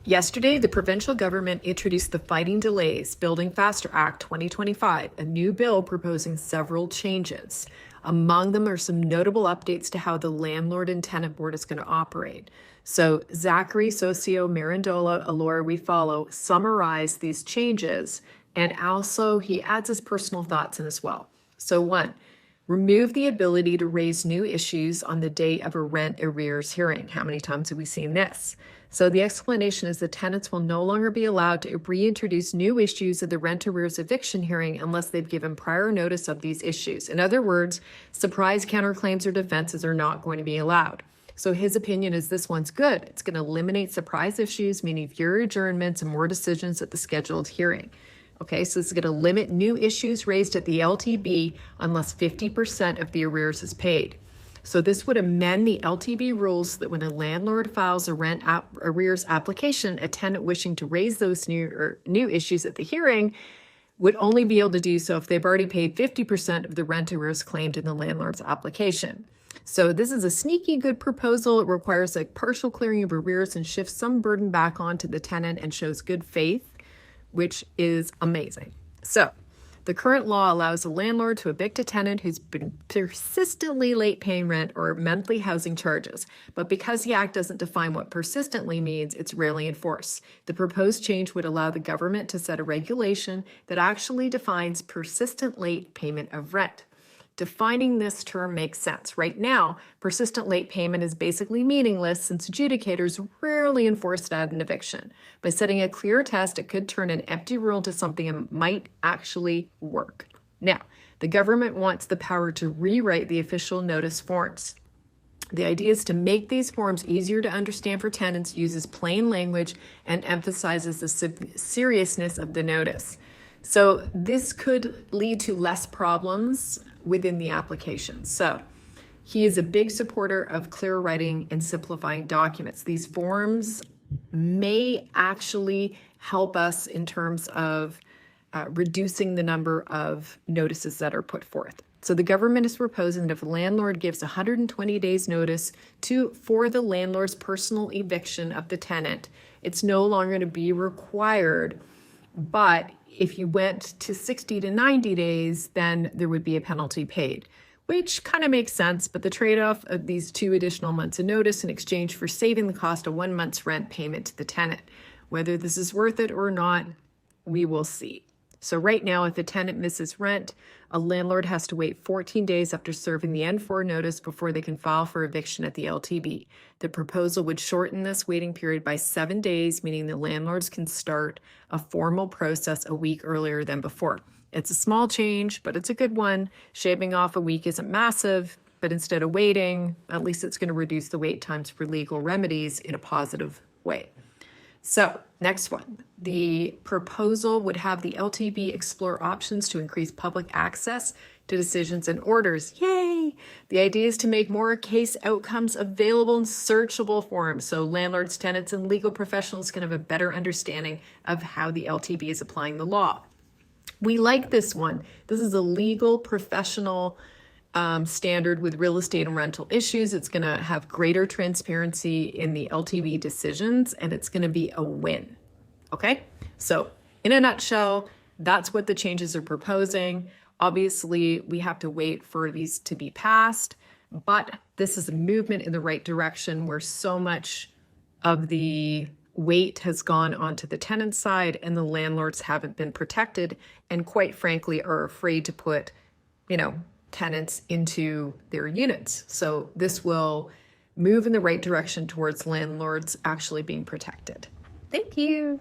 Yesterday, the provincial government introduced the Fighting Delays Building Faster Act 2025, a new bill proposing several changes. Among them are some notable updates to how the Landlord and Tenant Board is going to operate. So Zachary Socio Mirandola, a lawyer we follow, summarized these changes, and also he adds his personal thoughts in as well. So 1, remove the ability to raise new issues on the day of a rent arrears hearing. How many times have we seen this? So the explanation is the tenants will no longer be allowed to reintroduce new issues at the rent arrears eviction hearing unless they've given prior notice of these issues. In other words, surprise counterclaims or defenses are not going to be allowed. So his opinion is this one's good. It's going to eliminate surprise issues, meaning fewer adjournments and more decisions at the scheduled hearing. Okay, so it's going to limit new issues raised at the LTB unless 50% of the arrears is paid. So this would amend the LTB rules that when a landlord files a rent arrears application, a tenant wishing to raise those new issues at the hearing would only be able to do so if they've already paid 50% of the rent arrears claimed in the landlord's application. So this is a sneaky good proposal. It requires a partial clearing of arrears and shifts some burden back onto the tenant and shows good faith, which is amazing. So the current law allows a landlord to evict a tenant who's been persistently late paying rent or monthly housing charges. But because the Act doesn't define what persistently means, it's rarely enforced. The proposed change would allow the government to set a regulation that actually defines persistent late payment of rent. Defining this term makes sense. Right now, persistent late payment is basically meaningless since adjudicators rarely enforce that in eviction. By setting a clear test, it could turn an empty rule into something that might actually work. Now, the government wants the power to rewrite the official notice forms. The idea is to make these forms easier to understand for tenants, uses plain language, and emphasizes the seriousness of the notice. So this could lead to less problems within the application. So he is a big supporter of clear writing and simplifying documents. These forms may actually help us in terms of reducing the number of notices that are put forth. So the government is proposing that if a landlord gives 120 days notice for the landlord's personal eviction of the tenant, it's no longer going to be required. But if you went to 60 to 90 days, then there would be a penalty paid, which kind of makes sense. But the trade-off of these 2 additional months of notice in exchange for saving the cost of 1 month's rent payment to the tenant. Whether this is worth it or not, we will see. So right now, if the tenant misses rent, a landlord has to wait 14 days after serving the N4 notice before they can file for eviction at the LTB. The proposal would shorten this waiting period by 7 days, meaning the landlords can start a formal process a week earlier than before. It's a small change, but it's a good one. Shaving off a week isn't massive, but instead of waiting, at least it's going to reduce the wait times for legal remedies in a positive way. So next one, the proposal would have the LTB explore options to increase public access to decisions and orders. Yay! The idea is to make more case outcomes available in searchable forms so landlords, tenants, and legal professionals can have a better understanding of how the LTB is applying the law. We like this one. This is a legal professional standard with real estate and rental issues. It's going to have greater transparency in the LTB decisions, and it's going to be a win. Okay, so in a nutshell, that's what the changes are proposing. Obviously, we have to wait for these to be passed, but this is a movement in the right direction where so much of the weight has gone onto the tenant side and the landlords haven't been protected and quite frankly are afraid to put, tenants into their units. So this will move in the right direction towards landlords actually being protected. Thank you.